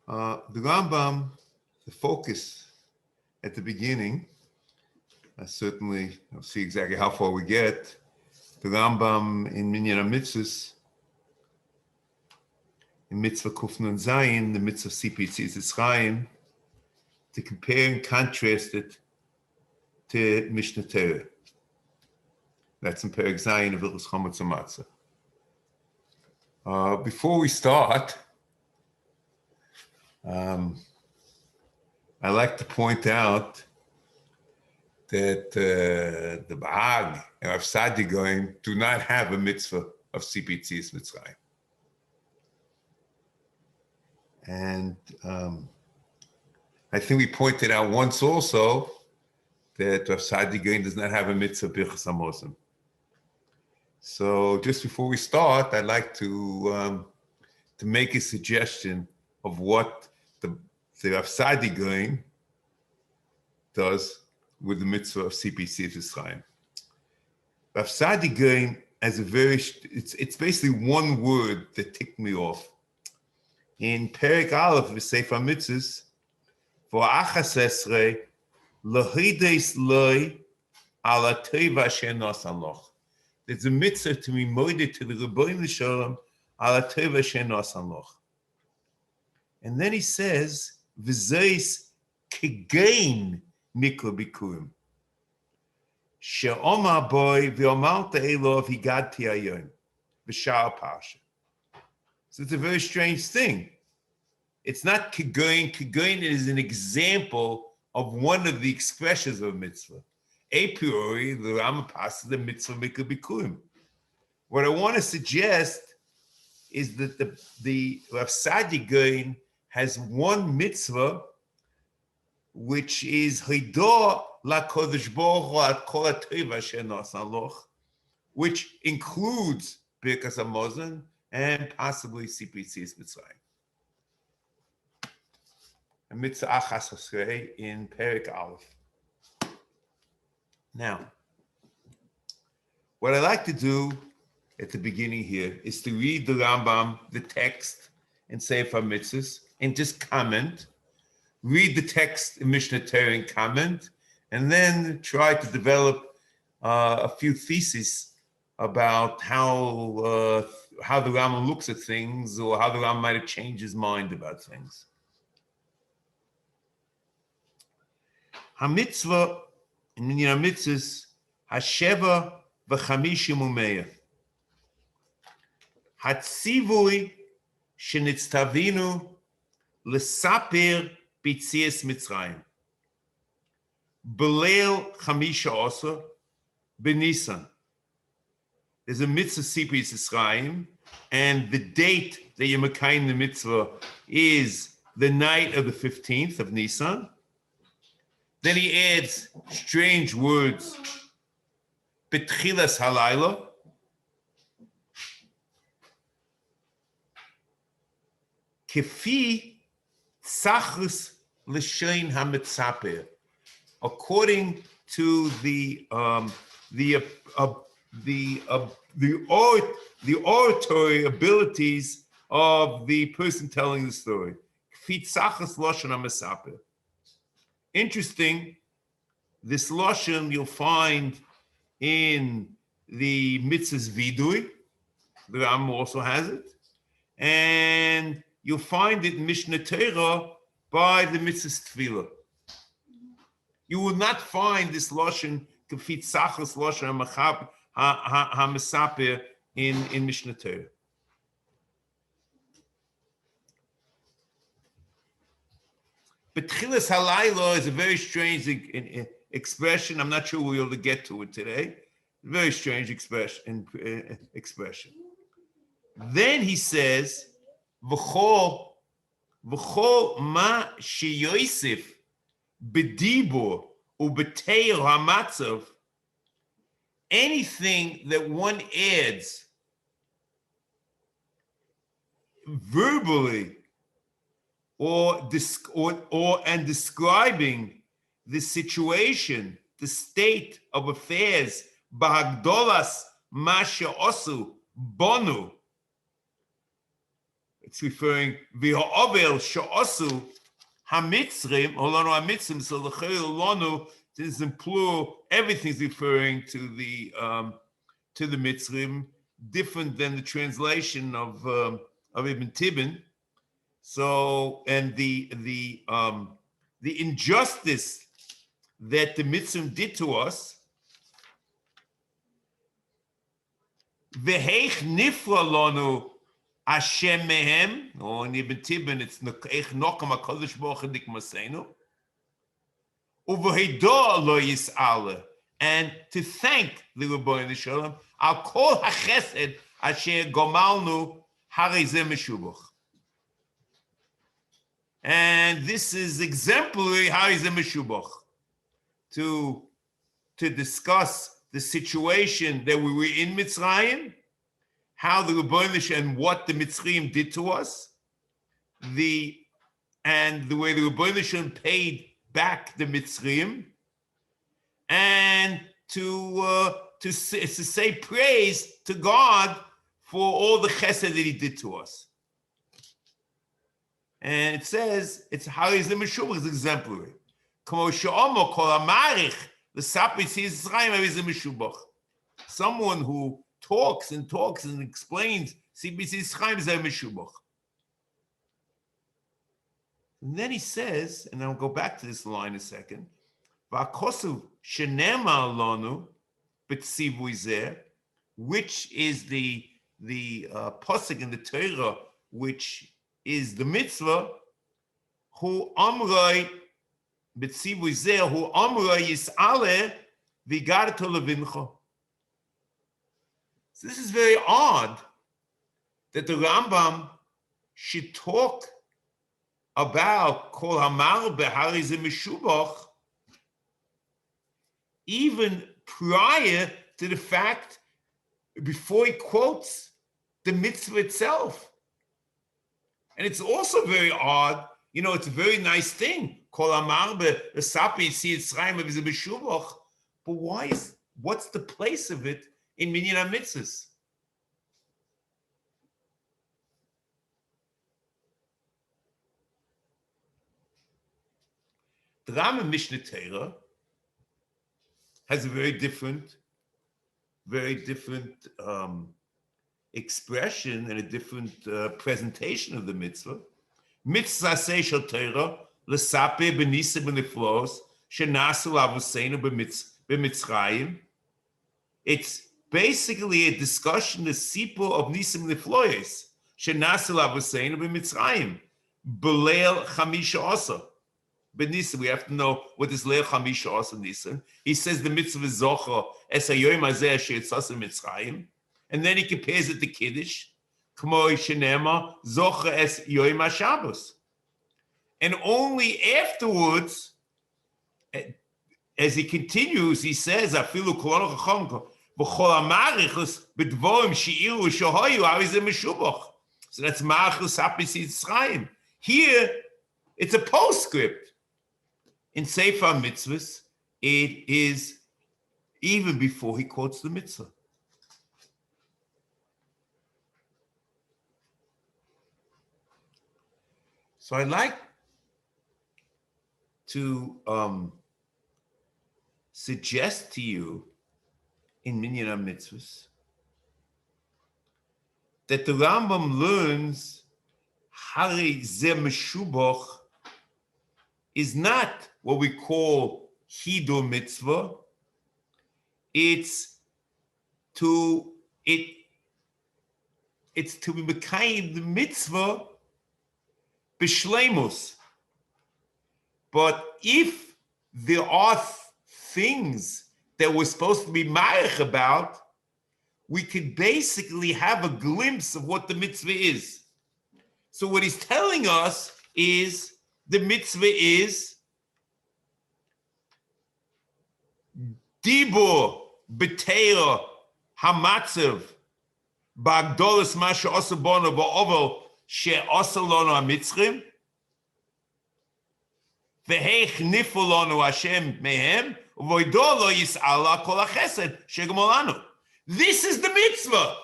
The Rambam, the focus at the beginning, certainly, I'll see exactly how far we get. The Rambam in Minyan HaMitzvos, in Mitzvah Kuf Nun Zayin, the Mitzvah Mitzrayim, to compare and contrast it to Mishnah Torah. That's in Perek Zayin of Hilchos Chametz Matzah. Before we start, I like to point out that the Bahag and Rav Sadi Goyim do not have a mitzvah of Yetzias Mitzrayim. And I think we pointed out once also that Rav Sadi Goyim does not have a mitzvah Birchas HaMozim. So just before we start, I'd like to make a suggestion of what the Rav Sadi Goyim does with the mitzvah of Yetzias Mitzrayim. Rav Sadi Goyim has it's basically one word that ticked me off. In Perek Aleph of Sefer HaMitzvos, for Achas Esrei, Lohides Loi ala Teva Shenos Aloch. There's a mitzvah to be moided to the Rebbeinu Shalom ala Teva Shenos Aloch. And then he says, V'zeis kegein mikra bikurim. She'omar boy v'omarta elov higadti hayon. V'shar parsha. So it's a very strange thing. It's not kegein. Kegein is an example of one of the expressions of a mitzvah. A priori, the Rambam passes the mitzvah mikra bikurim. What I want to suggest is that the Rav Sadi Goyim has one mitzvah, which is Hidah LaKodesh Baruch Hu at Kol HaTeva Shenos Aloch, which includes Birkas HaMozon and possibly Yetzias Mitzrayim. A mitzvah Achas Esrei in Perek Aleph. Now, what I like to do at the beginning here is to read the Rambam, the text, and Sefer HaMitzvos, and just comment, read the text in Mishnah Torah and comment, and then try to develop a few theses about how the Rambam looks at things, or how the Rambam might have changed his mind about things. HaMitzvah in Minyan HaMitzvos, Hasheva v'chamishim u'meya. Hatzivui shenitztavinu l'sapir b'Yetzias Mitzrayim. B'leil chamisha osa b'Nisan. There's a mitzvah Sipur Mitzrayim, and the date that you're makayim the mitzvah is the night of the 15th of Nisan. Then he adds strange words, B'tchilas halayla, Kefi tzachus l'shein hamitzaper, according to the oratory abilities of the person telling the story. Kefi tzachus l'shein hamitzaper. Interesting, this lashon you'll find in the Mitzvahs Vidui. The Rambam also has it, and you'll find it in Mishnah Torah by the Mitzvahs Tefillah. You will not find this lashon kefit sachas lashon ha'mesaper in Mishnah Torah. But Tchilas Halayla is a very strange expression. I'm not sure we'll be able to get to it today. Very strange expression. Then he says, V'chol ma sheyoisif b'dibur u'b'teir hamatzav, anything that one adds verbally or describing the situation, the state of affairs, Bahagdolas Masha Osu Bonu, it's referring v'ha'ovel she'osu HaMitzrayim, olanu HaMitzrayim, so l'chayil olanu is in plural. Everything's referring to the Mitzrayim, different than the translation of Ibn Tibbon. So, and the injustice that the Mitzrayim did to us, v'heich nifra lanu Hashem mehem, or in Ibn Tibbon, it's eich nokam HaKadosh Baruch Hu dikmasenu, uv'heido lo yis'ale, and to thank the Rebbeinu Shalom, al kol hachesed asher gomalnu harei zeh meshubach. And this is exemplary harei zeh meshubach, to discuss the situation that we were in Mitzrayim, how the Rebbeinu Shalom and what the Mitzrayim did to us, and the way the Rebbeinu Shalom paid back the Mitzrayim, and to say praise to God for all the chesed that He did to us. And it says it's harei zeh meshubach, is exemplary. Kmo she'omo kol hamarich l'sapis Yisrael harei zeh meshubach. Someone who talks and explains Sipur Yisrael zeh meshubach. And then he says, and I'll go back to this line a second, V'akosuv shenema lanu b'tzivui zeh, which is the pasuk in the Torah, which is the mitzvah, hu amroi b'tzivui zeh, hu amroi yis'aleh v'garto levincha. So this is very odd that the Rambam should talk about kol hamar harei zeh meshubach even prior to the fact, before he quotes the mitzvah itself. And it's also very odd, it's a very nice thing, kol hamar b'sapis Yisrael harei zeh meshubach, but what's the place of it in Minyan HaMitzvos? The Rambam Mishnah Torah has a very different expression and a different presentation of the mitzvah. Mitzvas Aseh shel Torah l'saper b'nisim b'niflos shenasu avoseinu b'Mitzrayim. It's basically a discussion, the Sipur of nisim niflois shenasu avoseinu b'Mitzrayim b'leil chamisha aseh. But Nisan, we have to know what is Leil Chamisha Asa Nisan. He says the mitzvah is Zocha es hayoyim hazeh asher yitzas Mitzrayim, and then he compares it to Kiddush, K'mo shenema Zocha es yoyim HaShabbos. And only afterwards, as he continues, he says, "Afilu kolonu chacham v'chol hamarichus b'dvorim she'iru shehoyu harei zeh meshubach." So that's Marichus Hapis Yitzrayim. Here, it's a postscript. In Sefer HaMitzvos, it is even before he quotes the mitzvah. So I'd like to suggest to you in Minyan HaMitzvos that the Rambam learns harei zeh meshubach is not what we call Hidur mitzvah. It's to be mekayim the mitzvah b'shleimus. But if there are things that we're supposed to be ma'arich about, we could basically have a glimpse of what the mitzvah is. So what he's telling us is the mitzvah is dibur b'teira hamatzav ba'agdolos ma she'osa bono ba'ovel she'osa lono hamitzrim v'heich nifu lono Hashem mehem u'voido lo yis'ala kol hachesed she'gomolanu. This is the mitzvah.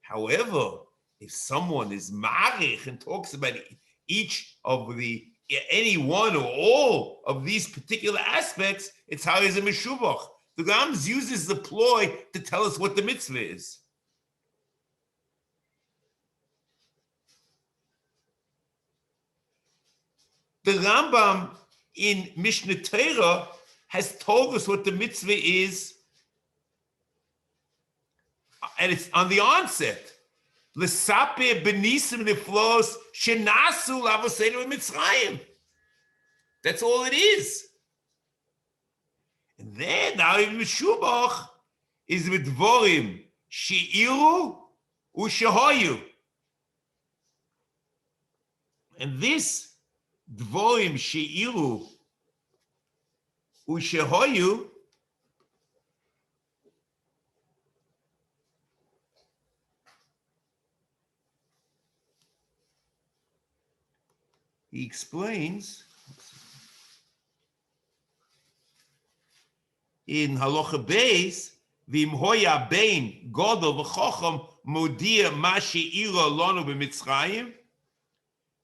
However, if someone is marich and talks about each of any one or all of these particular aspects, it's how he's a meshubach. The Rambam uses the ploy to tell us what the mitzvah is. The Rambam in Mishnah Torah has told us what the mitzvah is, and it's on the onset. L'saper benisim niflos shenasu lavosenu Mitzrayim. That's all it is. And then now in Meshubach is with dvorim sheiru ushehoyu. And this dvorim sheiru ushehoyu he explains in Halacha Beis, v'im hoya bein godol v'chocham modia ma she'ira lanu b'Mitzrayim,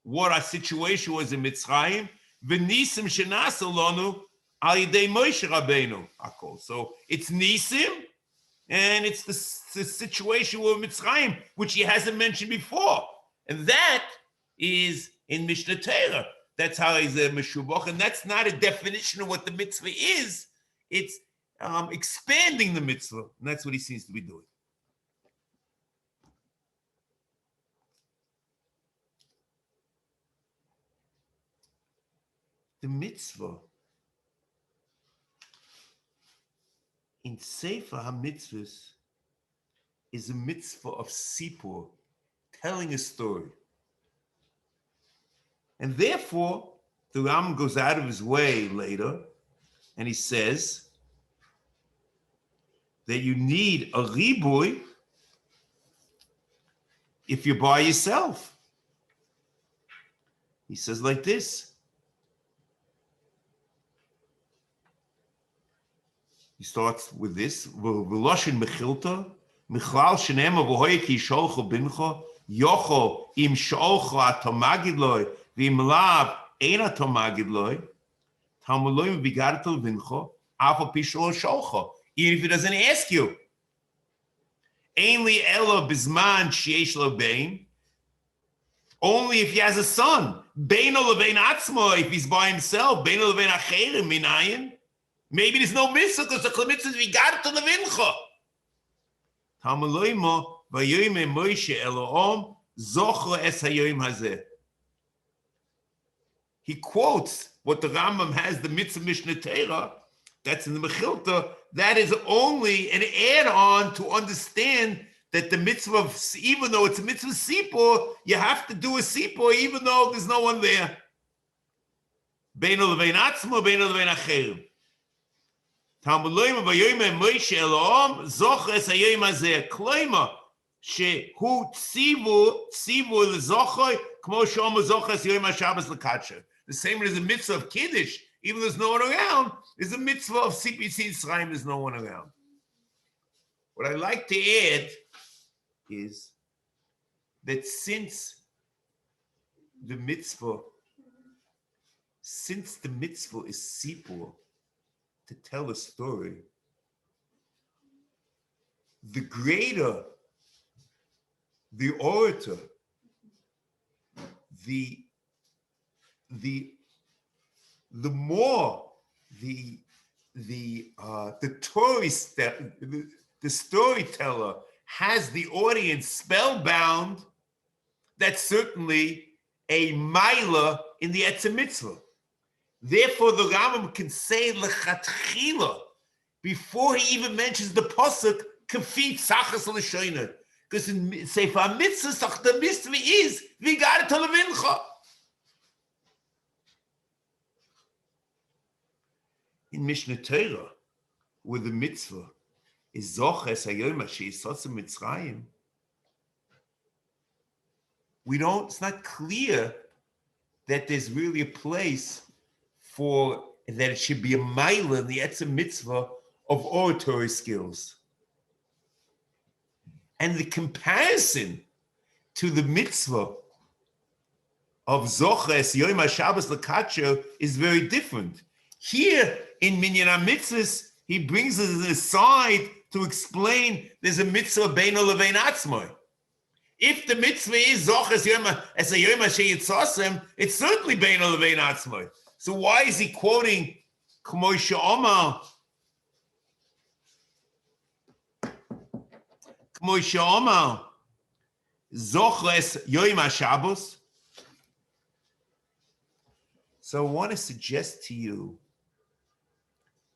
what our situation was in Mitzrayim, v'nisim shenasa lanu al yidei Moshe Rabbeinu akol. So it's nisim, and it's the situation with Mitzrayim, which he hasn't mentioned before. And that is in Mishnah Torah. That's how he's a meshubach, and that's not a definition of what the mitzvah is. It's expanding the mitzvah, and that's what he seems to be doing. The mitzvah in Sefer HaMitzvos is a mitzvah of Sipur, telling a story. And therefore, the Ram goes out of his way later, and he says that you need a riboy if you're by yourself. He says like this. He starts with this. V'loshin mechilta, michlal shenema v'hoye ki sholcho bincho, yocho im sholcho atomagid loy, v'im lav ein atomagid loy, tamuloyim v'gartel vincho, afo pishol sholcho. Even if he doesn't ask you. Ainli elo bizman sheyesh lo bein. Only if he has a son. Beino lebein atzmo, if he's by himself. Beino lebein acherim minayin. Maybe there's no mitzvah because the mitzvah is v'gartel levincho. Tamuloyimo v'yoyim Moshe Elohim zocho es hayoyim hazeh. He quotes what the Rambam has, the mitzvah Mishnah Torah, that's in the Mechilta. That is only an add-on to understand that the mitzvah of, even though it's a mitzvah Sipur, you have to do a Sipur even though there's no one there. Beino levein atzmo, beino levein acherim. Tamuloyim v'yoyim Moshe Elohim zoch es hayoyim hazeh. Kloima shehu tzivu l'zochoy kmo she'omer zoch es hayoyim haShabbos l'kadsher. The same as the mitzvah of Kiddush, even though there's no one around, is a mitzvah of CPC Mitzrayim, there's no one around. What I like to add is that since the mitzvah is Sipur, to tell a story, the greater the orator, the more the storyteller has the audience spellbound, that's certainly a maila in the Yetzias mitzvah. Therefore, the Rambam can say lechatchila before he even mentions the pasuk kafit sachas l'shoiner, because in Sefer HaMitzvos the mitzvah is v'garta levincha. In Mishnah Torah, where the mitzvah is zoches hayom she'isotz Mitzrayim, it's not clear that there's really a place for that it should be a mile in the Yetzias mitzvah of oratory skills. And the comparison to the mitzvah of Zoches Yom HaShabbos L'Kacho is very different. Here in Minyan HaMitzvos, he brings us aside to explain there's a mitzvah beino levein atzmoi. If the mitzvah is Zoches Yom HaShabbos, it's certainly beino levein atzmoi. So why is he quoting K'mo she'omar? K'mo she'omar Zoches Yom HaShabbos. So I want to suggest to you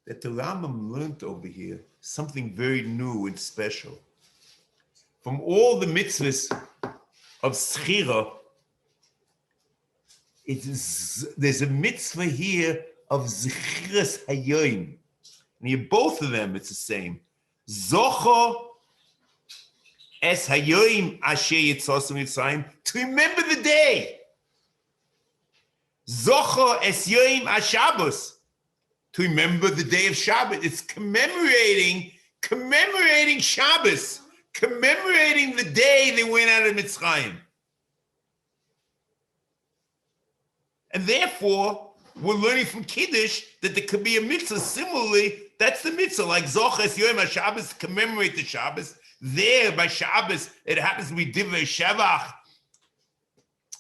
that the Rambam learned over here something very new and special. From all the mitzvahs of Schira, there's a mitzvah here of Zechiras Hayoim. And here, both of them, it's the same. Zocho es Hayoim asher Yetzias Mitzrayim, to remember the day. Zocho es Yom HaShabbos, to remember the day of Shabbat. It's commemorating Shabbos, commemorating the day they went out of Mitzrayim. And therefore, we're learning from Kiddush that there could be a mitzvah similarly. That's the mitzvah, like Zoches Yom HaShabbos, to commemorate the Shabbos. There, by Shabbos, it happens to be Divrei Shevach,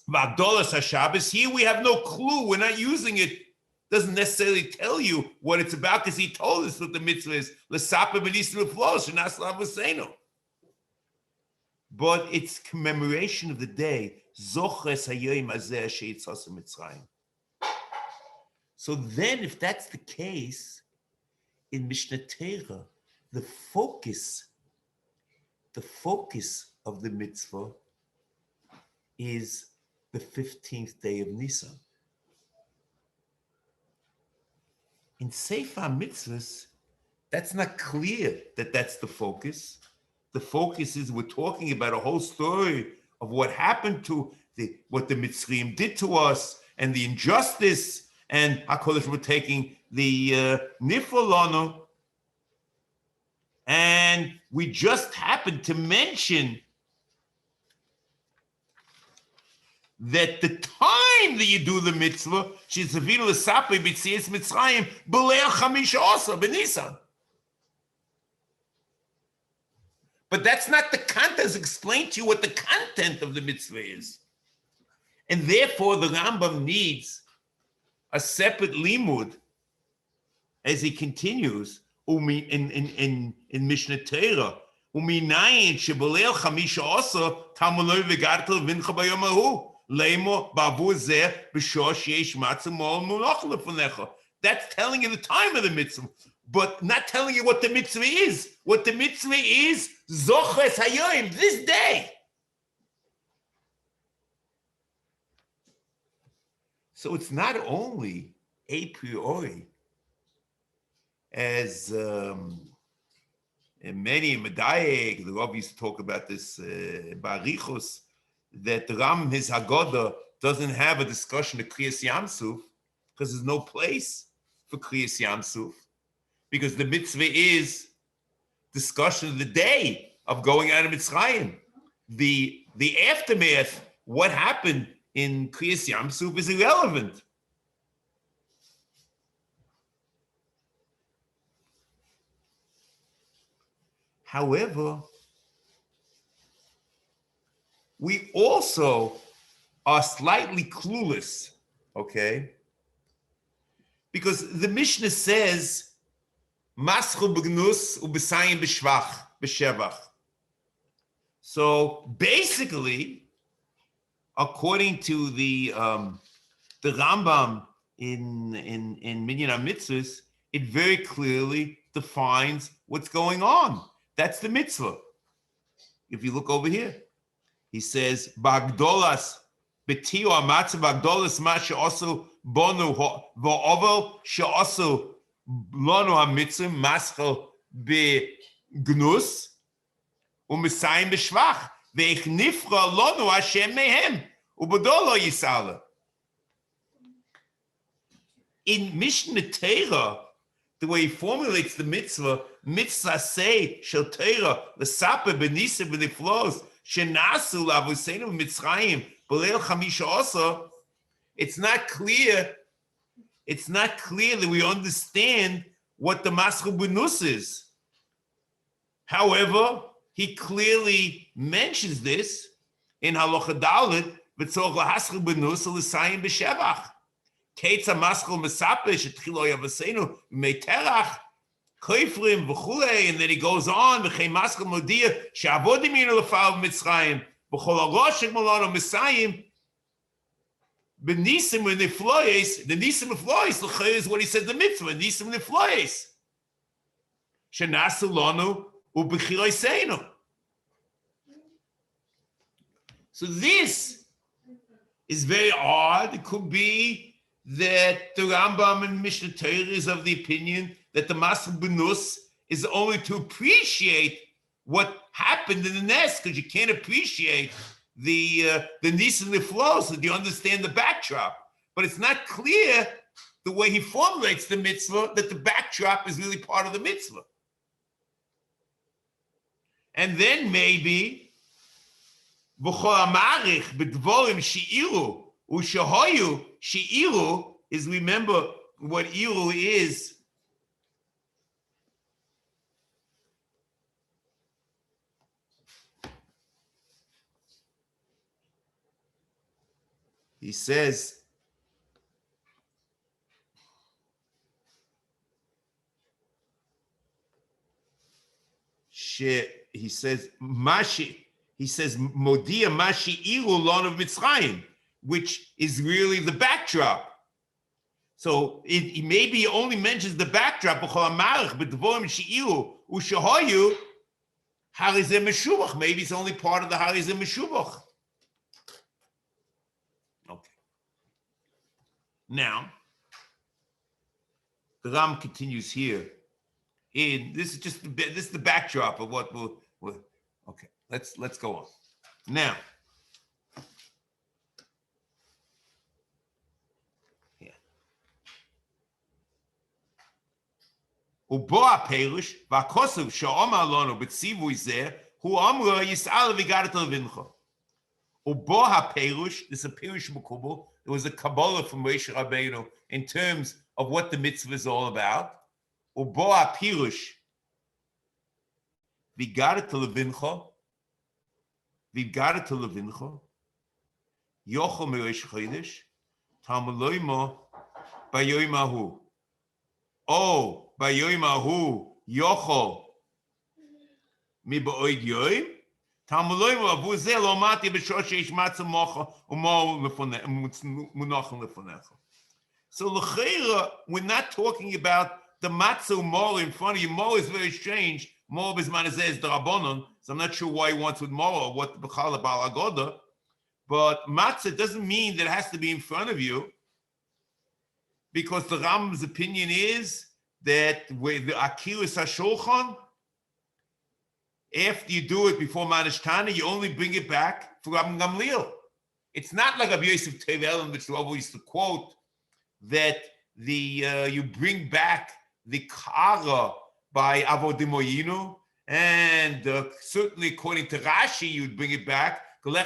V'Agdolas HaShabbos. Here we have no clue. We're not using it. Doesn't necessarily tell you what it's about, because he told us what the mitzvah is. L'saper b'nisim l'flos, shenas l'avoseno. But it's commemoration of the day. Zoches hayom hazeh asher Yetzias Mitzrayim. So then, if that's the case, in Mishnah Torah, the focus of the mitzvah is the 15th day of Nisan. In Sefer HaMitzvos, that's not clear that that's the focus. The focus is we're talking about a whole story of what happened to what the Mitzrayim did to us and the injustice, and HaKadosh were taking the Nifalano, and we just happened to mention that the time that you do the mitzvah, she's Zavinu L'Sape B'Yetzias Mitzrayim B'Leil Chamisha Osa B'Nisan. But that's not the content. Explain to you what the content of the mitzvah is. And therefore, the Rambam needs a separate limud as he continues in Mishnah Torah. Uminayin sheb'Leil Chamisha Osa Talmuloi v'Gartel Vincha B'Yom Hahu. That's telling you the time of the mitzvah, but not telling you what the mitzvah is. What the mitzvah is, Zoches Hayoim, this day. So it's not only a priori, as many Medayek, the Rav used to talk about this, Barichos, that Ram, his Haggadah, doesn't have a discussion of Kriyas Yamsuf, because there's no place for Kriyas Yamsuf, because the mitzvah is discussion of the day of going out of Mitzrayim. The aftermath, what happened in Kriyas Yamsuf, is irrelevant. However, we also are slightly clueless, okay? Because the Mishnah says, Maschu b'gnus u'b'sayim b'shevach. So basically, according to the Rambam in Minyan HaMitzvos, it very clearly defines what's going on. That's the mitzvah. If you look over here, he says, Bagdolas, Betio Amatza Bagdolas Ma She'osu Bonu V'ovel She'osu Lonu HaMitzvah Maschel B'gnus U'Mesayim B'shvach Ve'ich Nifra Lonu Hashem Mehem U'Bodolo Yisala. In Mishnah Torah, the way he formulates the mitzvah, Mitzvas Aseh Shel Torah, L'Saper B'Nisa B'Niflos, shenasu lavuseinu Mitzrayim b'leil chamisha osa, it's not clear that we understand what the Maschu Benus is. However, he clearly mentions this in Halacha Dalet, v'tzorach lahaschu benus l'sayim b'shevach. Keitza maschel mesapesh etchilo yavaseinu meiterach koifrim v'chulei, and then he goes on v'chei maschel modia she'avodim yinu l'fav Mitzrayim v'chol haroshek malano Misayim b'nisim v'nifloyes. The nisim v'nifloyes l'chei is what he says the mitzvah. Nisim v'nifloyes shenasu lanu u'b'chiloi seinu. So this is very odd. It could be that the Rambam and Mishnah Torah is of the opinion that the Masach Benus is only to appreciate what happened in the nest, because you can't appreciate the niece and the flows, so you understand the backdrop. But it's not clear the way he formulates the mitzvah that the backdrop is really part of the mitzvah. And then maybe V'chol amarich b'dvorim shi'iru u'shehoyu. Shi'iru is, remember what iru is. He says, Mashi. He says, Modia Mashi Ilu Lon of Mitzrayim, which is really the backdrop. So he maybe only mentions the backdrop, maybe it's only part of the Harizeh Meshubach. Okay. Now, the Ram continues here. This is the backdrop of what we'll okay. Let's go on. Now, here. Uboa Perush, Vakosov Sha'omar Lono B'tzivu Zeh, Hu Amra Yis'al V'garat Levincha. Uboa Perush, this is a Perush Mekubal. It was a Kabbalah from Moshe Rabbeinu in terms of what the mitzvah is all about. Uboa Perush, V'garat Levincha. V'garat levincha, yochel me'reish chodesh, tamaloyma bayoyim ahu. Oh, bayoyim ahu, yochel mi ba'oid yoyim, tamaloyma avu zeh lo mati b'shor sheish matzah mocha u'mo munachim lefonecha. So l'cheira, we're not talking about the matzah u'mo in front of you. Mo is very strange. Mo b'zman hazeh is d'rabonon. So I'm not sure why he wants with Mora, what the B'chala Ba'al Agoda, but matzah doesn't mean that it has to be in front of you, because the Rambam's opinion is that with the Akilas HaShulchan, after you do it before Manish Tana, you only bring it back for Rabbi Gamliel. It's not like Rabbi Yosef Tevel, which Rabbi used to quote, that you bring back the Kara by Avodim Oyinu, and certainly according to Rashi, you'd bring it back. So you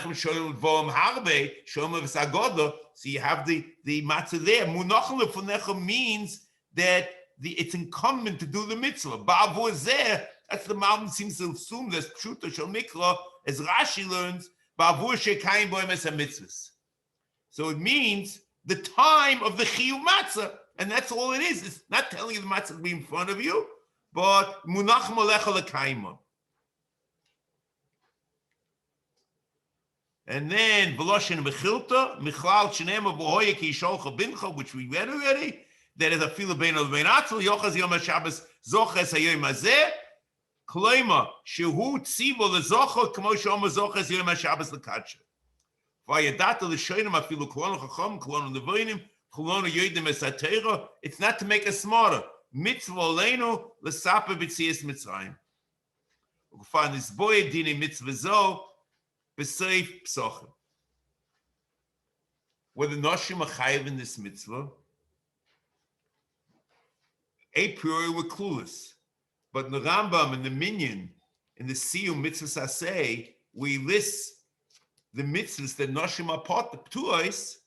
have the matzah there. Munachim lefonecha means that it's incumbent to do the mitzvah. Ba'avur zeh, that's the Malbim seems to assume that's pshuta shel mikra, as Rashi learns. Ba'avur shekayim boim es mitzvahs. So it means the time of the chiyuv matzah, and that's all it is. It's not telling you the matzah to be in front of you, but munachim alecha lekayim. And then Veloshin Mechilta, Michlal Shenema Bohoya Ki Sholcha Bincha, which we read already. That is a fila bein al bein atzel yochaz yom haShabbos zoches hayom hazeh. Kloima shehu tzivo lezochot kmo sheoma zoches yom haShabbos lekadsha. Vayadata l'shoinim afilu kolonu chacham kolonu levoinim kolonu yodim esatera. It's not to make us smarter. Mitzvah aleinu l'saper b'tzias Mitzrayim. Ufan nisboye dini mitzvah zo. B'seif psochim. Whether Noshim are chayiv in this mitzvah, a priori we're clueless. But in the Rambam and the Minyan, in the Siyum Mitzvas Aseh, we list the mitzvahs that Noshim are ptuos,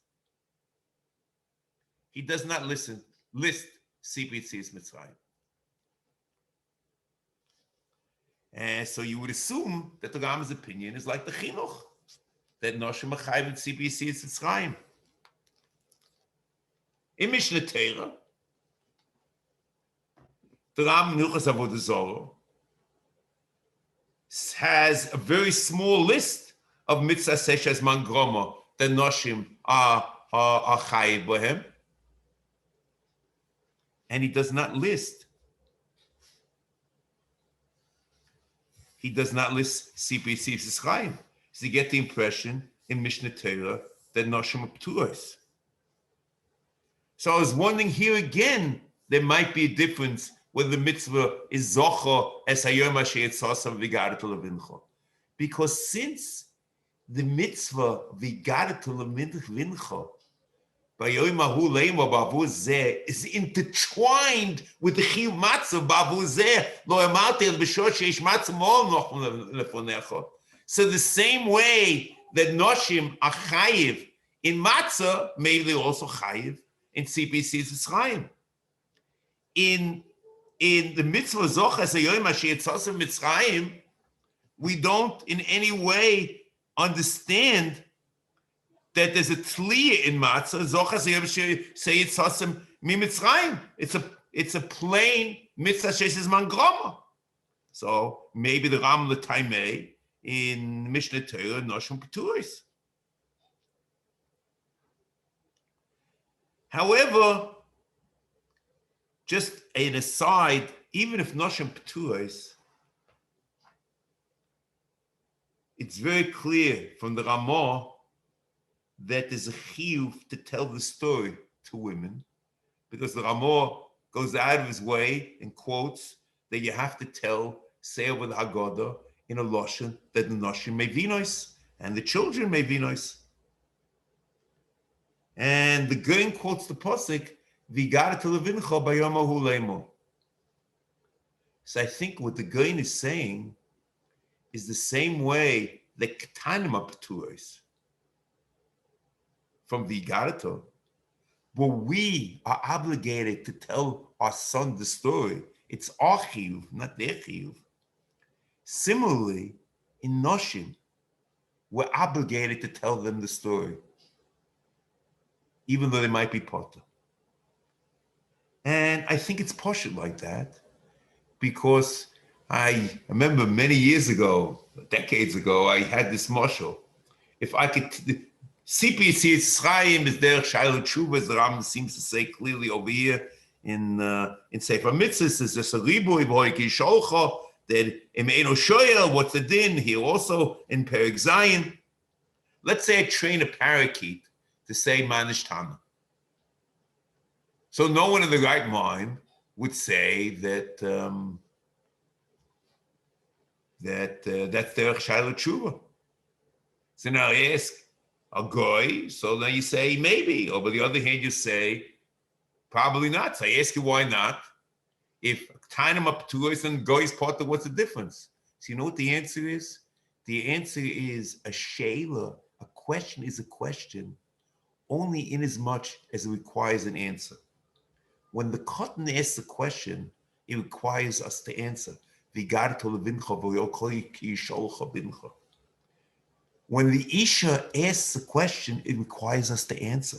he does not list Sipur Yetzias Mitzrayim. And so you would assume that the Rambam's opinion is like the Chinuch, that Noshim are chayiv in Sipur Yetzias Mitzrayim. In Mishnah Torah, the Rambam Hilchos Avodah Zarah has a very small list of Mitzvas Aseh mangroma that Noshim are chayiv b'hem, and he does not list Sipur Yetzias Mitzrayim. So you get the impression in Mishnah Torah that Noshim are ptuos. So I was wondering here again, there might be a difference whether the mitzvah is zocha es hayom asher Yetzias v'gadato levincha. Because since the mitzvah v'gadato levincha b'yom hahu leima b'avu zeh is intertwined with the chiyuv matzah b'avu zeh lo emarti el b'shor sheish matzah mo'ol noch lefonecha. So the same way that noshim are chayiv in matzah, maybe they also chayiv in Sipur Yetzias Mitzrayim. In the mitzvah zocha es hayom asher Yetzias Mitzrayim, we don't in any way understand that there's a tliya in matzah. Zocha es hayom asher Yetzias Mitzrayim. It's a plain mitzvah sheis mangroma. So maybe the Ram l'taimei in Mishnah Torah noshim ptuos. However, just an aside, even if noshim ptuos, it's very clear from the Ramah that there's a chiyuv to tell the story to women, because the Ramah goes out of his way and quotes that you have to say over the Haggadah in a lashon that the noshim may vinos and the children may vinos. And the Goin quotes the pasuk, "V'gadato levincha b'yom hahu leimo." So I think what the Goin is saying is the same way that ketanim are ptuos from v'gadato, but we are obligated to tell our son the story. It's our chiyuv, not their chiyuv. Similarly, in noshim, we're obligated to tell them the story, even though they might be potter. And I think it's pashut like that, because I remember many years ago, decades ago, I had this mashal. If I could, Sipur Yetzias Mitzrayim is derech shayla tshuva, as the Rambam seems to say clearly over here in Sefer HaMitzvos. There's just a ribuy v'hoi kisholcha, that im eino shoyel, what's the din? Here also in Perek Zayin. Let's say I train a parakeet to say manish tana. So no one in the right mind would say that that's derech shayla tshuva. So now I ask a goy, so now you say maybe, or on the other hand you say probably not. So I ask you why not. If tanim up to us and goy's potter, what's the difference? So you know what the answer is? The answer is a sheila. A question is a question only in as much as it requires an answer. When the cotton asks a question, it requires us to answer. When the Isha asks a question, it requires us to answer.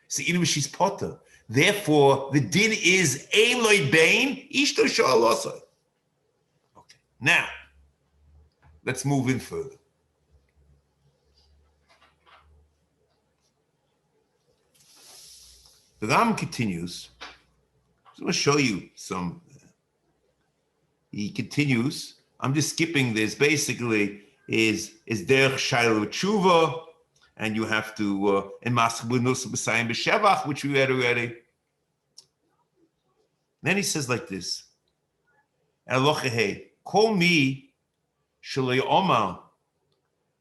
So even if she's potter, therefore the din is Eloi Bain, Ishto Shalosai. Okay, now let's move in further. The Ram continues. I'm going to show you some. He continues. I'm just skipping this. Basically, is derech shayla tshuva, and you have to in Masach B'nus B'sayim B'Shevach, which we read already. Then he says like this: Elochehei, call me shalei omar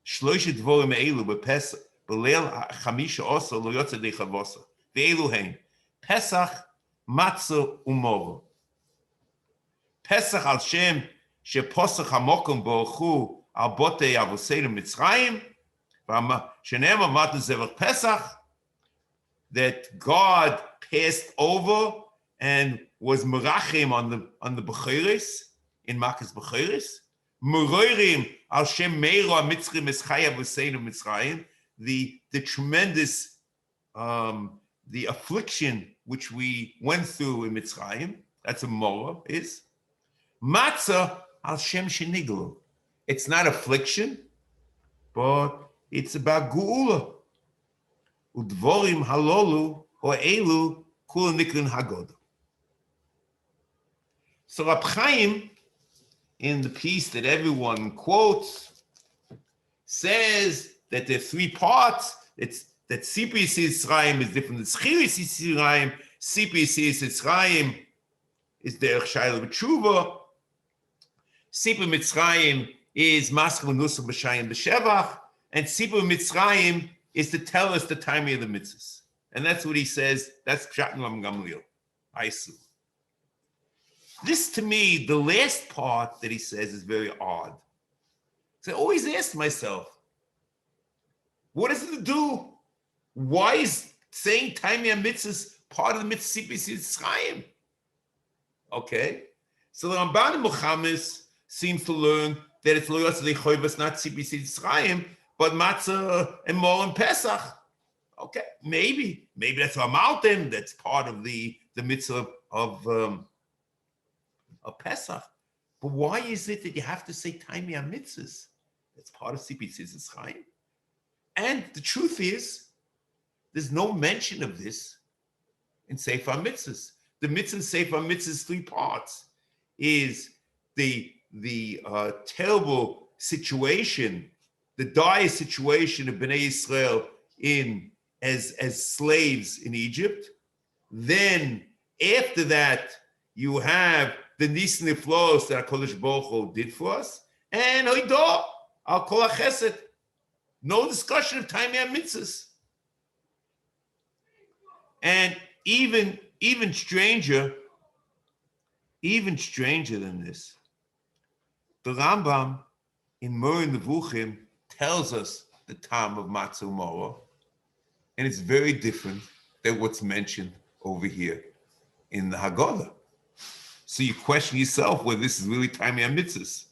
shloishet dvorim eilu b'Pesach b'leil chamisha osa lo yotze dei chavosa ve'elu hein Pesach matzah umoro Pesach al shem sheposach hamokom bochu al botei avoseinu Mitzrayim, shene'emar matan zevach Pesach, that God passed over and was merachim on the bechiris in Makas bechiris. Meroirim al shem meiro Mitzrayim eschaya avoseinu Mitzrayim, the tremendous the affliction which we went through in Mitzrayim. That's a mora is matzah al shem sheniglu. It's not affliction, but it's about geula. Udvorim halolu or elu kula niklin hagod. So Rab Chaim, in the piece that everyone quotes, says that there are three parts. It's that Sipur Mitzrayim is different than Shiur Mitzrayim. Sipur Mitzrayim is derech shayla b'tshuva. Sipur Mitzrayim is maschil nusach b'shayim b'shevach, and Sipur Mitzrayim is to tell us the timing of the mitzvahs. And that's what he says. That's Pshat Ram Gamliel. I assume. This, to me, the last part that he says is very odd. So I always ask myself, what does it do? Why is saying timing of mitzvahs part of the mitzvah Sipur Mitzrayim? Okay, so the Ramban and Muhammad seems to learn that it's lo yotze lechoivas, not Sipur Mitzrayim, but matzah and mol and Pesach. Okay, maybe that's Hamaltim. That's part of the mitzvah of Pesach. But why is it that you have to say timing of mitzvahs? That's part of Sipur Mitzrayim. And the truth is, there's no mention of this in Sefer Mitzvos. The mitzvah in Sefer Mitzvos, three parts, is the terrible situation, the dire situation of Bnei Yisrael as slaves in Egypt. Then after that, you have the Nisan Niflos that HaKadosh Baruch Hu did for us, and Hoidah al Kol HaChesed. No discussion of timing and mitzvahs. And even stranger than this, the Rambam in Moreh Nevuchim tells us the time of Matzah Mora, and it's very different than what's mentioned over here in the Haggadah. So you question yourself whether this is really timing and mitzvahs.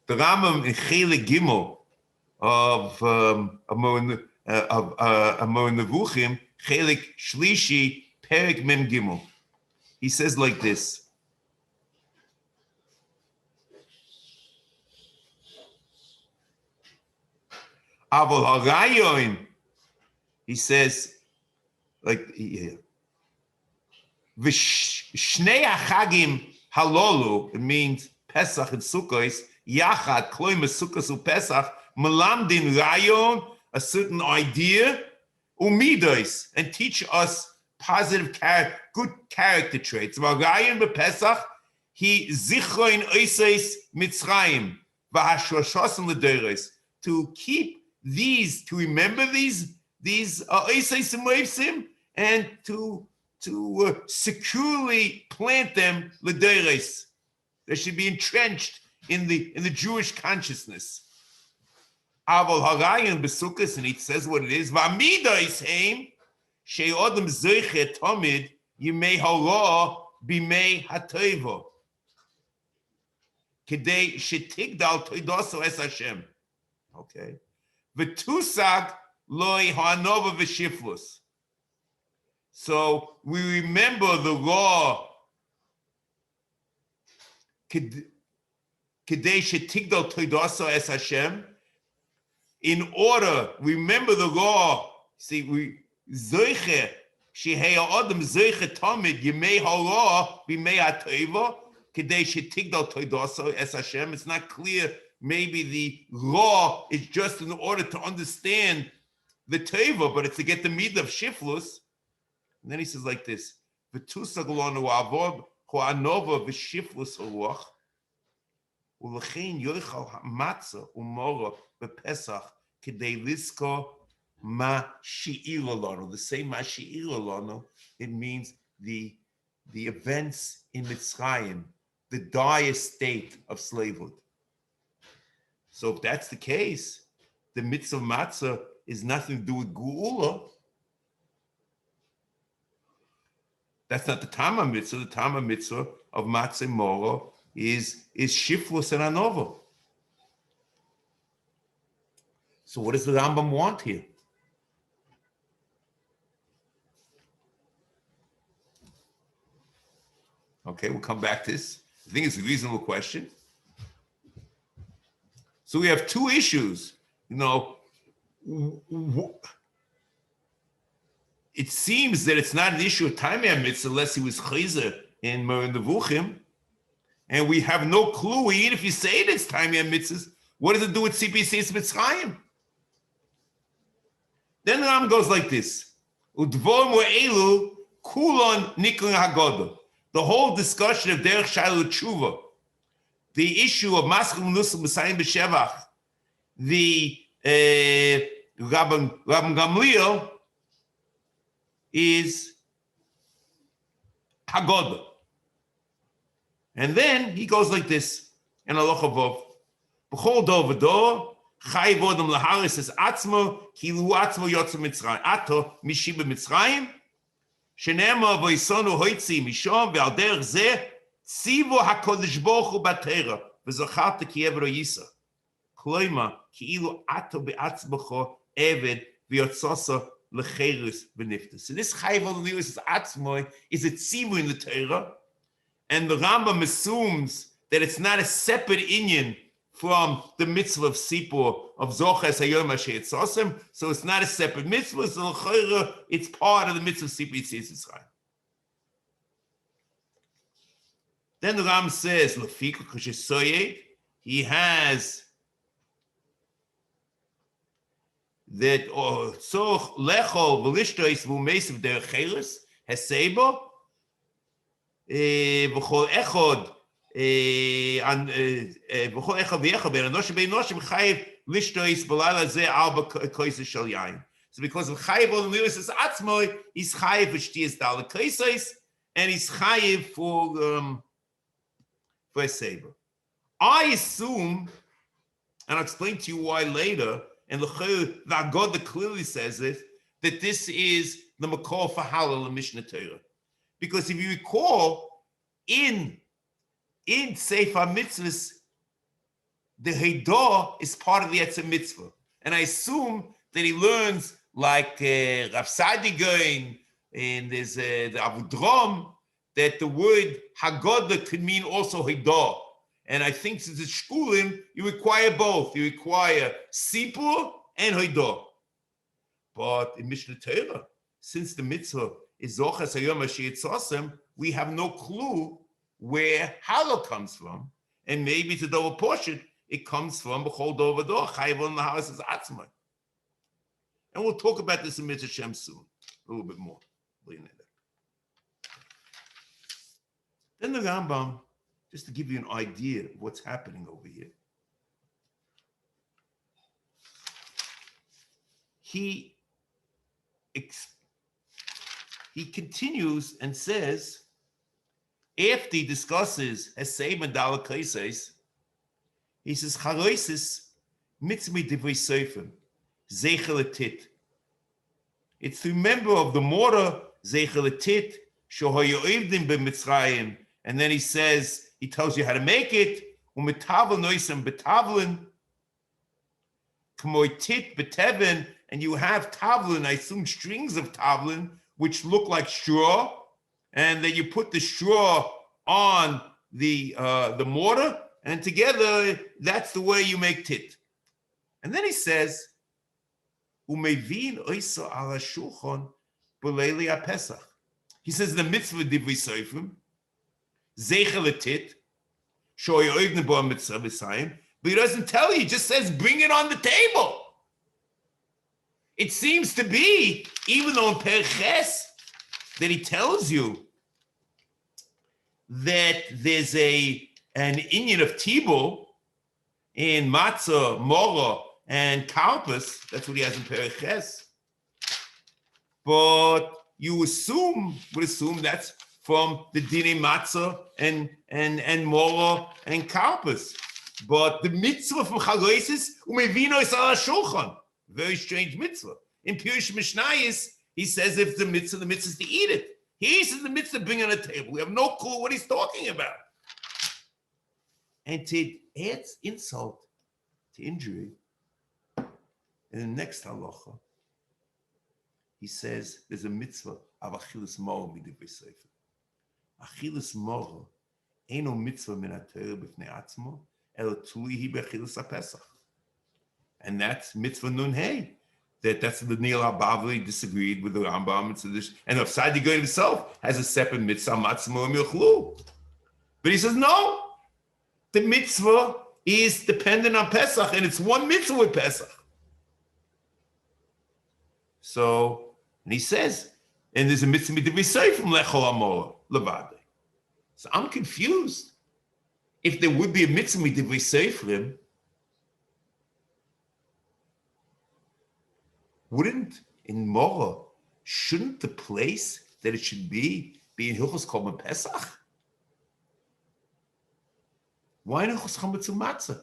The Rambam in Chelek Gimel of Moreh Nevuchim, Chelek Shlishi, Perek Mem Gimel. He says like this. Avol harayon, he says, like here. V'shnei hachagim halolu, it means Pesach and Sukkos, yachad kloim Sukkos u Pesach, melamdin rayon, a certain idea, umidos, and teach us positive good character traits. V'arayon b'Pesach, he zichroin oises Mitzrayim, v'hashoshosim l'doros, to keep these, to remember these oises moivsim, and to securely plant them l'doros. They should be entrenched in the Jewish consciousness. Avol harayon b'Sukkos, and he says what it is. V'amidos heim she'odem zoche tomid yimei hara b'mei hatovo kedei shetigdal toidoso es Hashem. Okay. V'tusag loy ha'anova v'shiflus. So we remember the law kedei shetigdal toidoso es Hashem. In order, remember the law. See, we zoiche shehei ha'odem zoche tamid yimei hara b'mei ha'tova kedei shetigdal toidoso es Hashem. It's not clear. Maybe the law is just in order to understand the teva, but it's to get the midah of shiflus. And then he says like this: "V'tusag lanu avod ho'anova v'shiflus haruach u'lechein yochal ha'matzah u'mora b'Pesach kedei lisko ma she'ira lanu." The same ma she'ira lanu, it means the events in Mitzrayim, the dire state of slavehood. So if that's the case, the mitzvah of matzah is nothing to do with geula. That's not the Tama mitzvah. The Tama mitzvah of matzah moro is shiflus and anova. So what does the Rambam want here? Okay, we'll come back to this. I think it's a reasonable question. So we have two issues. It seems that it's not an issue of Taimei mitzvah unless he was chayzer in Moreh Nevuchim, and we have no clue. Even if you say that it's Taimei mitzvahs, what does it do with CPC's Mitzrayim? Then the Ram goes like this: Udvorim we'elu kulon niklin hagodah. The whole discussion of derech shayla tshuva, the issue of maschil nusel b'sayim b'shevach, the Rabban Gamliel is hagodah. And then he goes like this in Halacha Vov: B'chol dor v'dor chayiv odom laharis es atzmo kilu atzmo yotze Mitzrayim ato mishiba Mitzrayim shenema v'isonu hoitzi mishom ve'al derech zeh tzivo hakodesh baruch hu b'Torah v'zacharta ki evro yisa kloima kilu ato be'atzmocho eved v'yotzosa lecherus v'niftus. So this chayiv odom laharis es atzmo is a tzivo in the Torah, and the Rambam assumes that it's not a separate inyan from the mitzvah of Sipur of Zoches Hayom Yetzias. So it's not a separate mitzvah. So it's part of the mitzvah of Sipur Yetzias Yisrael. Then the Ram says, Lefika Kushisoye, he has that Soch Lechol Velishtois Vumeisiv Derecheres Hesebo V'chol Echod. So because of chayiv on the is atzmoi, he's chayiv for shtiyas dalek kaisos, and he's chayiv for a saber. I assume, and I'll explain to you why later, and the Agoda clearly says it, that this is the makor for halal in Mishnah Torah, because if you recall, in Sefer HaMitzvos, the Heidah is part of the Yetzias mitzvah. And I assume that he learns like Rav Sadi Goin, and there's the Avodrom, that the word Hagodah could mean also Heidah. And I think since it's Shkulim, you require both. You require Sipur and Heidah. But in Mishnah Torah, since the mitzvah is Zoches Hayom Yetzias, we have no clue where halal comes from, and maybe to double portion, it comes from b'chol dor v'dor chayiv on the house is atzmai. And we'll talk about this in Mitzvah Shem soon, a little bit more. Then the Rambam, just to give you an idea of what's happening over here, he continues and says, after he discusses Hesed and Dalek Kaisos, he says, Charoisis mitzvah divrei Sefer, Zeichel etit. It's the member of the mortar, Zeichel etit, Shohoyo Evdim be Mitzrayim. And then he says, he tells you how to make it, Umetavl noisem betavlin, K'moi tit betevin, and you have tavlin, I assume strings of tavlin, which look like straw, and then you put the straw on the mortar, and together, that's the way you make tit. And then he says, "Umevin oisa ala shulchan b'leili haPesach." He says the mitzvah divrei seifim, zeichel tit, shoy oivne bo mitzvah b'sayim, but he doesn't tell you. He just says, "Bring it on the table." It seems to be, even though in Perches, that he tells you that there's an inyan of tibul in matzah, mora, and karpas. That's what he has in Perches. But you would assume that's from the dine matzah and mora and karpas. But the mitzvah from Chaloisis, umevino is ala shulchan. Very strange mitzvah. In Pirush Mishnayis, he says if the mitzvah is to eat it. He says the mitzvah bring on a table. We have no clue what he's talking about. And to add insult to injury, in the next halacha, he says there's a mitzvah of achilas mora midivri sefer. Achilas mora ain't no mitzvah min haTorah b'fnei atzmo, elo tuli hi be'achilas haPesach. And that's mitzvah nun hey. That's the Neil Bavli disagreed with the Rambam and Rav Sadi Goyen himself has a separate mitzvah matzmo milchlu. But he says no, the mitzvah is dependent on Pesach, and it's one mitzvah with Pesach. So, and he says, and there's a mitzvah to be safe from lechol amor levade. So I'm confused. If there would be a mitzvah to be safe for him, wouldn't in Mora, shouldn't the place that it should be in Hilchos Korban Pesach? Why in Hilchos Chametz Matzah?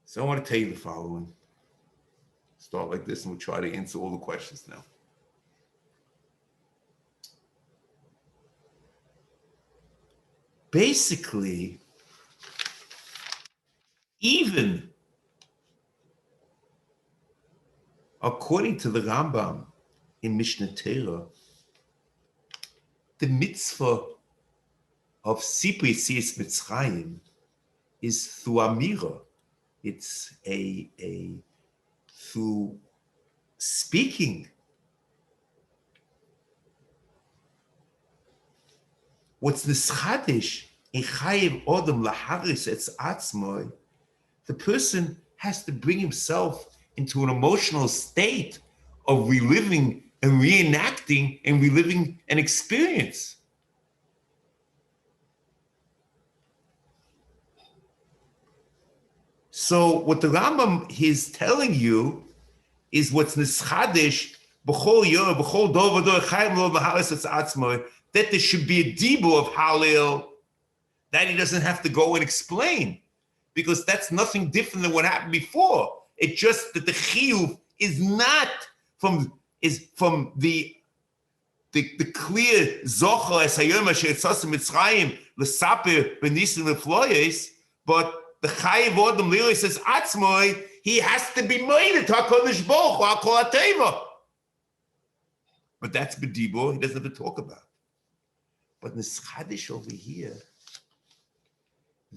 So I want to tell you the following. Start like this and we'll try to answer all the questions now. Basically, even according to the Rambam in Mishnah Torah, the mitzvah of Sipur Yetzias Mitzrayim is through Amira. It's a through speaking. What's nischadish in chayiv odom laharis etz atzmoi? The person has to bring himself into an emotional state of reliving and reenacting and reliving an experience. So what the Rambam is telling you is what's nischadish b'chol yor b'chol dor v'dor chayiv lo laharis etz atzmoi, that there should be a dibur of Hallel that he doesn't have to go and explain, because that's nothing different than what happened before. It's just that the chiyuv is not from the clear zocher as hayom asher Yetzias Mitzrayim l'saper b'nisim l'floyes, but the chayiv odom lili says atzmoi, he has to be made to HaKadosh Baruch Hu HaKol HaTeva. But that's b'dibur he doesn't have to talk about. But nischadish over here,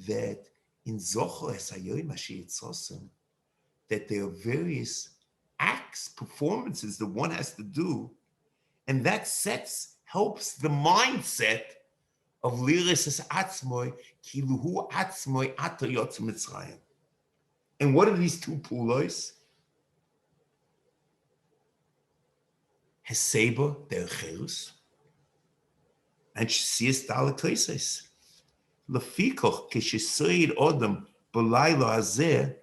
that in Zocher Esayim Asher Yitzosem, that there are various acts, performances that one has to do, and that helps the mindset of Liris Es Atzmoi, Kiluhu Atzmoi Ato Yotz Mitzrayim. And what are these two pulos? Heseba Derech and Shesias Dalatoises. Lefikoch Keshesoid Odom B'Laylo Hazeh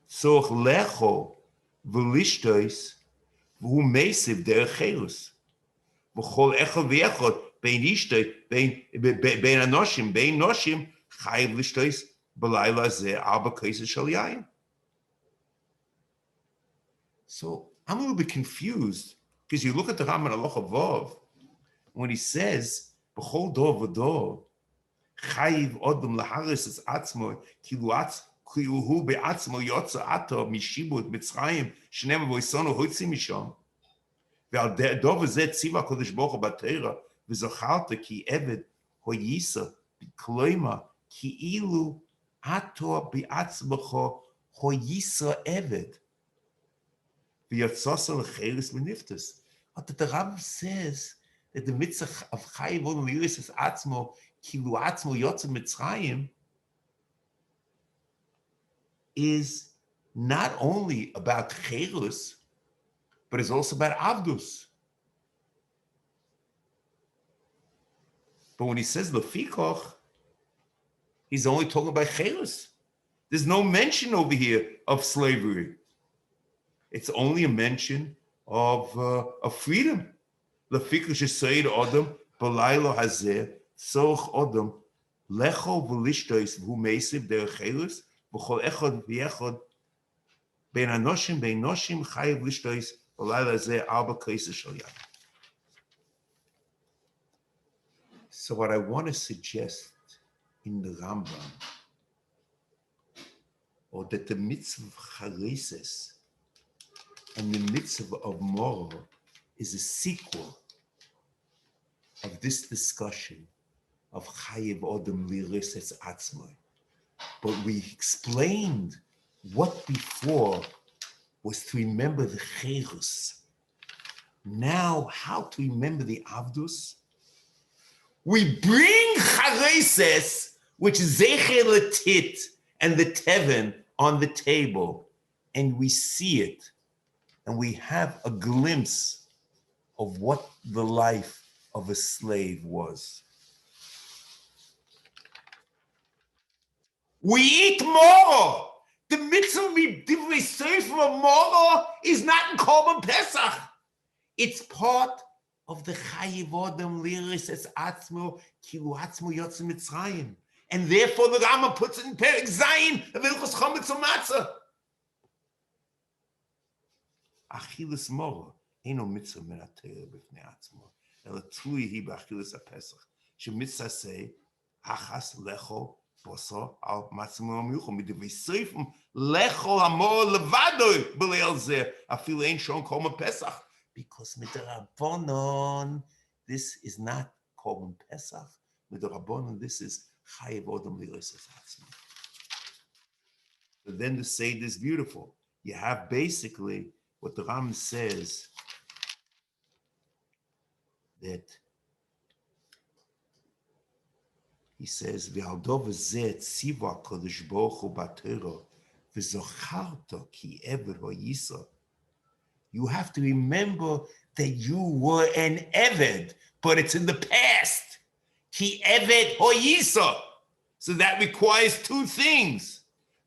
Soch Lecho V'Lishtois V'Hu Mesiv Derech V'Chol Echad V'Echad Bein Ishtoi Bein Anoshim Bein Noshim Chayiv Lishtois B'Laylo Hazeh Arba Kaises Shal Yayin. So I'm a little bit confused, because you look at the Rambam Halacha Vav, when he says, "B'chol dor v'dor, chayiv odom laharis es atzmo, kilu hu be'atzmo yotza ato mishibut Mitzrayim, shneim v'oisono hoitzi misham, ve'al dor v'zeh tziva HaKadosh Baruch Hu b'Torah, v'zocharta ki eved hoyisa b'kloima ki ilu ato be'atzmocho hoyisa eved, v'yotzasa l'cheres v'niftas." But the Rambam says that the mitzvah of chayiv odom liris es atzmo, kilu atzmo yotza Mitzrayim, is not only about cherus, but it's also about avdus. But when he says lefikoch, he's only talking about cherus. There's no mention over here of slavery. It's only a mention of freedom. Lefikach shesoid Adam b'laylo hazeh tzorach Adam lecho v'lishtos v'hu meisiv derech chelus v'chol echad v'yechad ben anoshim chayev lishtos b'laylo hazeh arba kaiser shel yad. So what I want to suggest in the Rambam, or that the mitzvah of chareses and the mitzvah of moral is a sequel of this discussion of chayev odom liris atzmai. But we explained what before was to remember the cherus. Now, how to remember the avdus? We bring chareses, which is zecher letit and the teven, on the table, and we see it, and we have a glimpse of what the life of a slave was. We eat more. The mitzvah we serve for more is not in Korban Pesach. It's part of the chayev odom liris es atzmo kilu atzmo yotze Mitzrayim. And therefore the Rama puts it in Perek Zayin of Hilchos Chametz u'Matzah. Achilas mora eino mitzvah min haTorah b'fnei atzmo, ela tlui hi b'achilas haPesach, sheMitzvas Aseh achas lecho bosor al matzah miyuchad midivei seifim lecho hamor levado b'leil zeh afilu ein shon Korban Pesach, because midrabanon this is not Korban Pesach. Midrabanon this is chayev odom liris es atzmo. But then to say this beautiful, you have basically what the Ram says, that he says, "V'aldov zeh tziva Kadosh Baruch Hu b'Torah v'zocharta ki eved hoyisa." You have to remember that you were an eved, but it's in the past. Ki eved hoyisa. So that requires two things.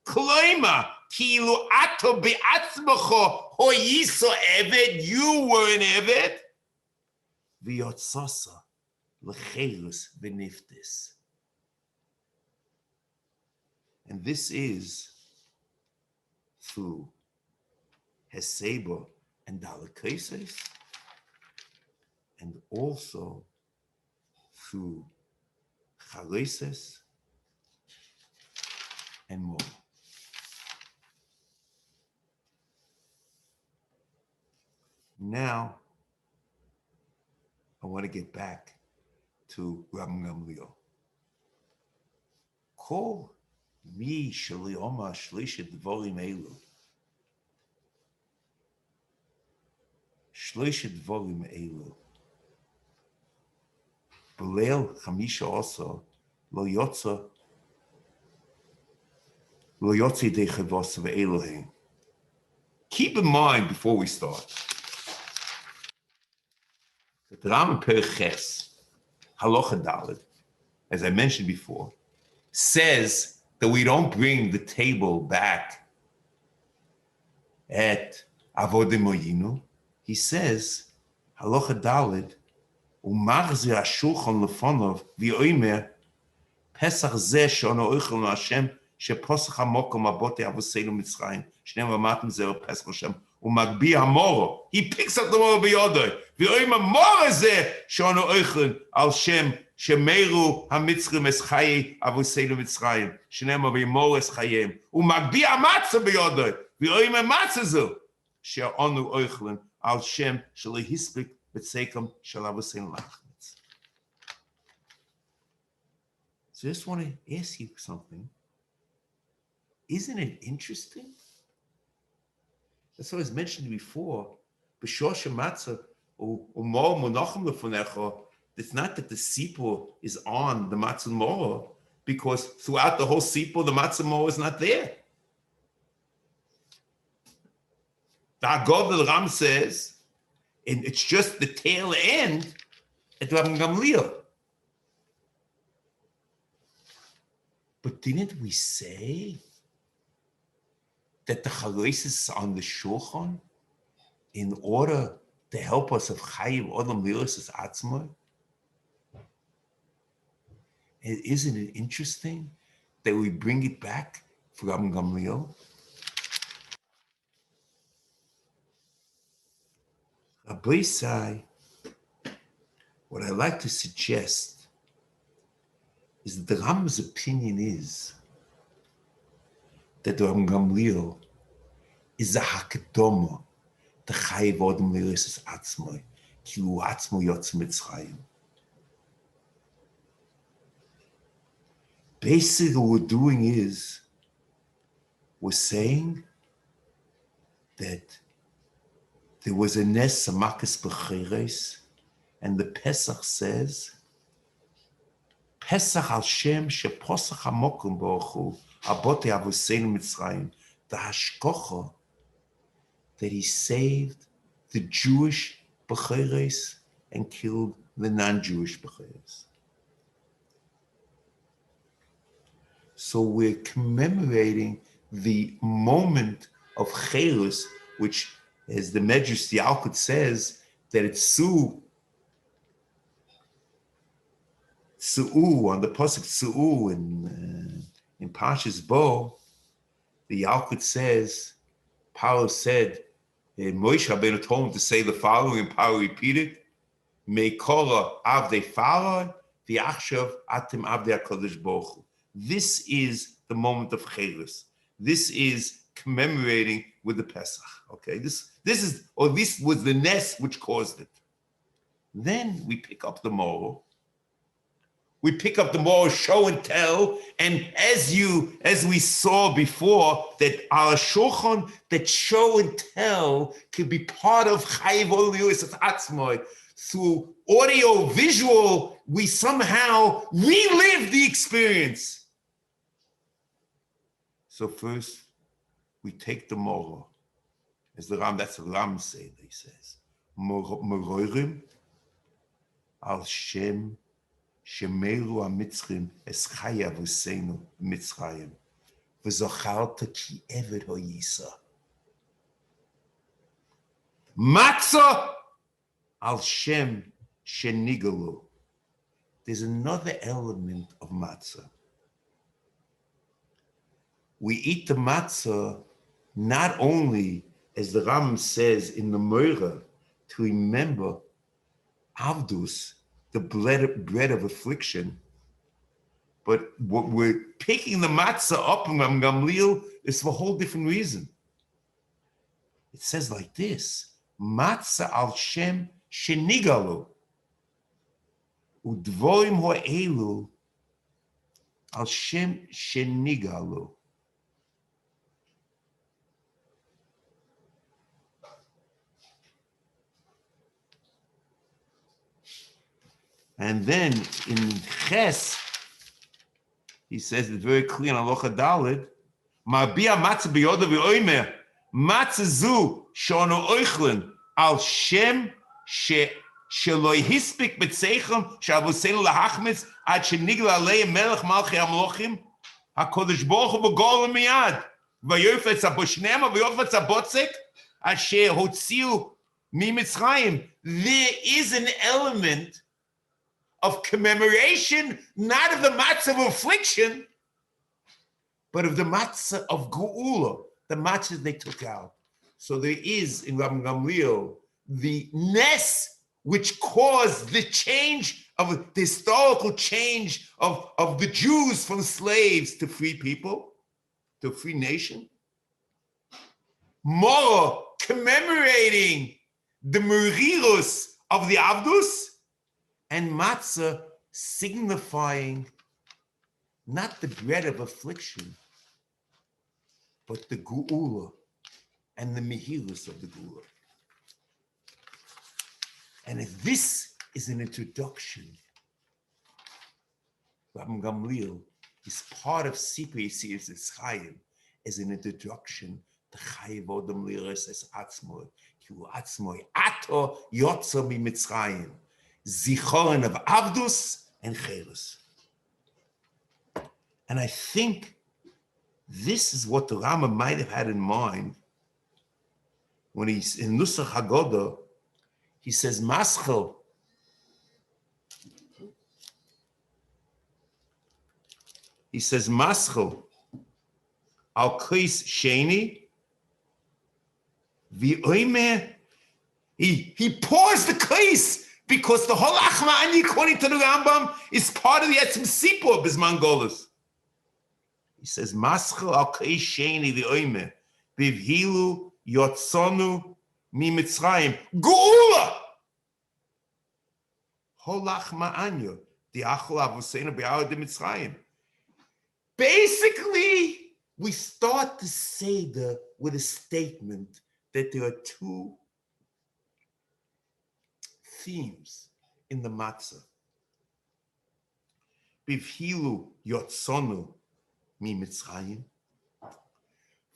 Kloima, kilu ato be'atzmacho hoyisa eved, you were an eved. V'yotzasa l'cheirus v'niftis. And this is through Heseba and Dalakases, and also through Chareses and more. Now, I want to get back to Rabbi Gamliel. Kol mi sheli omar shlishet dvorim elu. Shlishet dvorim elu. B'leil chamisha also lo yotza dei chavos ve'elohim. Keep in mind before we start that the Ram Perek Ches, Halacha Daled, as I mentioned before, says that we don't bring the table back at Avodim Moyinu. He says, Halacha Daled, Umachzir HaShulchan Lefonov v'yomer Pesach zeh she'ano oichel Hashem sheposach hamokom abote avoseinu Mitzrayim shneim v'matim zeh Pesach Hashem umagbi hamoro. He picks up the moro b'yodoi v'yomer moro zeh she'ano oichel al Shem shemeru HaMitzrayim es chayi avoseinu Mitzrayim shneim v'yomor es chayim umagbi hamatzah b'yodoi v'yomer matzah zeh she'ano oichel al Shem shelehispik b'tzeikom shel avoseinu lachmitz. So I just want to ask you something. Isn't it interesting? That's what was mentioned before. B'shor shematzah umor monachim lefonecha. It's not that the Sipur is on the matzah mora, because throughout the whole Sipur, the matzah mora is not there. The Haggadah, the Ram says, and it's just the tail end at Rabbi Gamliel. But didn't we say that the chalesis is on the shulchan in order to help us of chayiv odom liros atzmai? Isn't it interesting that we bring it back from Gamliel? Abaisai, what I like to suggest is that the Rambam's opinion is that the Gamliel is a hakadoma, the chayiv odom liros atzmai, ki hu atzmo yotz Mitzrayim. Basically, what we're doing is we're saying that there was a nes samakas b'cheres, and the Pesach says, Pesach al Shem sheposach hamokum b'ochu abotei avuseinu Mitzrayim, the hashkocha that he saved the Jewish b'cheres and killed the non-Jewish b'cheres. So we're commemorating the moment of Chelus, which, as the Medrash the Alkut says, that it's Su'u on the pasuk Su'u in Parshas Bo. The Alkut says, Paro said, Moshe Rabbeinu told him to say the following, and Paro repeated, Meikora avdei Farad, v'achshav atim avdei HaKadosh Baruch Hu. This is the moment of Chelus. This is commemorating with the Pesach. Okay, this was the Nes which caused it. Then we pick up the moral. We pick up the moral show and tell, and as we saw before, that our shulchan, that show and tell could be part of Chayiv Oliyus Atzmoy. Through audio, visual, we somehow relive the experience. So first, we take the moral. As the Ram, that's the Ram say, he says. Moroirim al Shem Shemeru HaMitzrayim es chaya v'seinu Mitzrayim v'zocharta ki eved ho'yisa. Matzah al Shem shenigalu. There's another element of matzah. We eat the matzah not only, as the Ram says in the Moira, to remember Avdus, the bread of affliction, but what we're picking the matzah up in Gamliel is for a whole different reason. It says like this, matzah al Shem shenigalu, udvorim ho'elu al Shem shenigalu. And then in Ches, he says it very clear in Aloha Daled, Ma'bia matzah biyoda v'oimer, matzah zu shono oichlin al Shem sheloi hispik b'tzeichem shavosenu lahachmetz ad shenigla alei melech malchei hamlochim HaKadosh Baruch Hu b'gol miyad v'yofetz aboshnema v'yofetz abotzek asher hotziu mi Mitzrayim. There is an element of commemoration, not of the matzah of affliction, but of the matzah of geula, the matzah they took out. So there is in Rabbi Gamliel the nes which caused the change of the historical change of the Jews from slaves to free people, to a free nation. More commemorating the merirus of the Avdus, and matzah signifying not the bread of affliction, but the geula and the mehilus of the geula. And if this is an introduction, Rabbi Gamliel is part of Sipur Yetzias Chaim as an introduction to Chayiv Odom Liros es Atzmoy, ki hu Atzmoy ato yotza mi Mitzrayim. Zichoron of Avdus and Chelus. And I think This is what the Rama might have had in mind when he's in Nusach Hagodah. He says, Maschel. He says, Maschel al kais sheni v'oimer. He pours the kais because the whole Achma'ani, according to the Rambam, is part of the Sipur Bisman Golus. He says, Maschel al kais sheni v'oimer v'vhilu yotzonu mi Mitzrayim. Geula! Holach ma'anyo the achol avosenu be'ar de Mitzrayim. Basically, we start the Seder with a statement that there are two themes in the matzah. Bivhilu yotzonu mi Mitzrayim.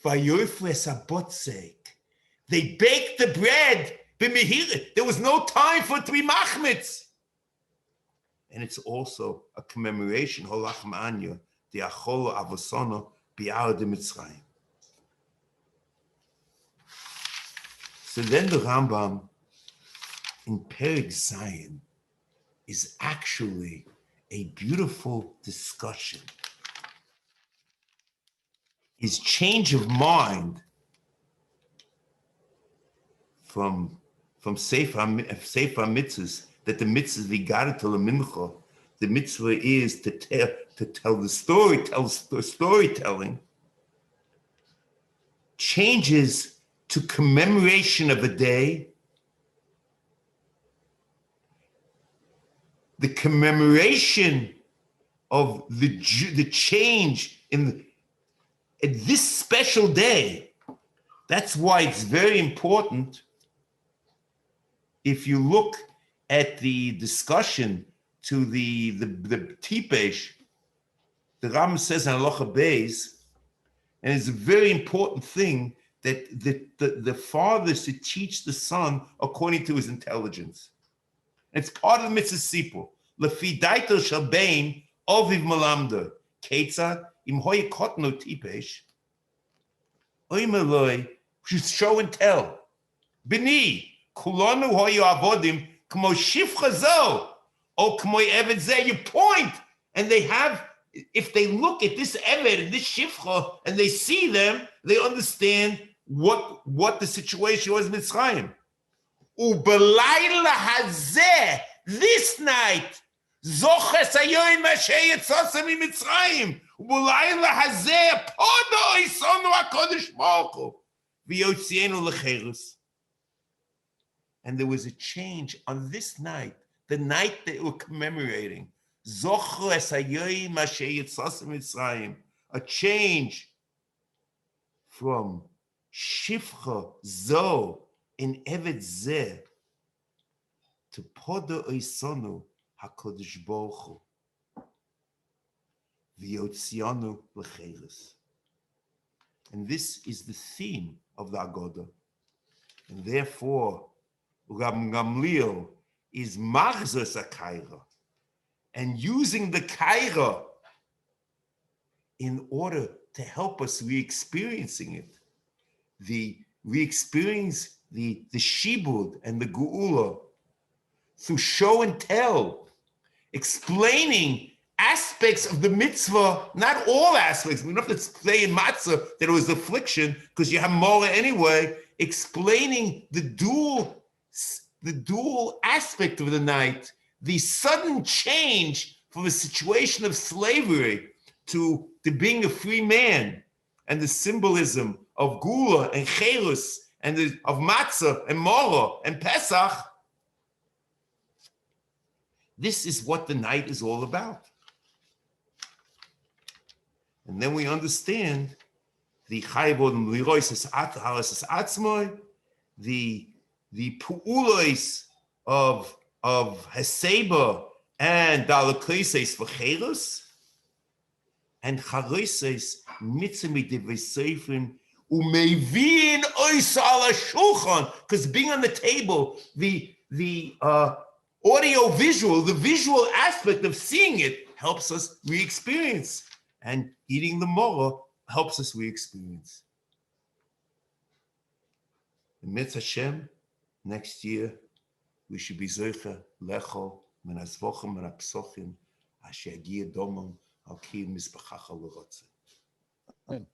Vayofres abotzek. They baked the bread. There was no time for it to be machmitz. And it's also a commemoration, Holach Ma'anya, the Achol Avosana Bi'ar de Mitzrayim. So then the Rambam in Perek Zayin is actually a beautiful discussion. His change of mind from Sefer Mitzvos, that the mitzvah v'gada to the mincha, the mitzvah is to tell the story, storytelling, changes to commemoration of a day, the commemoration of the change in this special day. That's why it's very important. If you look at the discussion to the Tipesh, the Ram says in Halacha Beis, and it's a very important thing that the father should teach the son according to his intelligence. It's part of the Mitzvah Sipur. Lefi daito shalbein oviv malamda ketzad im hoye kotno Tipesh oimeloi show and tell bini kulanu hoye avodim kmo shifcha zo o kmo eved zeh. You point, and they have. If they look at this eved and this shifcha and they see them, they understand what the situation was in Mitzrayim. Ubelayla hazeh, this night, zoches hayoyim asher Yetzias mi Mitzrayim. Ubelayla hazeh podo isonu HaKadosh Baruch Hu v'yotzienu lecherus. And there was a change on this night, the night that we're commemorating. A change from Shifcha Zo in Eved Zeh to Podo Oisonu HaKadosh Baruch Hu V'yotzianu L'cheres. And this is the theme of the Agoda. And therefore, Rab Gamliel is Machzos HaKaira, and using the Kaira in order to help us re-experiencing it. Re-experience the Shibud and the Geula through show and tell, explaining aspects of the mitzvah, not all aspects. We don't have to say in matzah that it was affliction, because you have Mora anyway, explaining the dual aspect of the night, the sudden change from a situation of slavery to being a free man, and the symbolism of Gula and Cherus, and of Matzah and Mora and Pesach. This is what the night is all about. And then we understand the Chayvod Lirois Haras Atzmoy, the Pu'ulois of Haseba and Dalakrises for Cherus, and Charises Mitzvah Devesefin Umevin Oisa ala Shulchan, because being on the table, the audio visual, the visual aspect of seeing it helps us re-experience. And eating the Mora helps us we experience. In Mitzvah Hashem, next year, we should be Zoicha Lecho Men Azvochem Men Apsochim Asher Yagia Domam Al Ki Mizbechacha L'Rotzeh. Amen.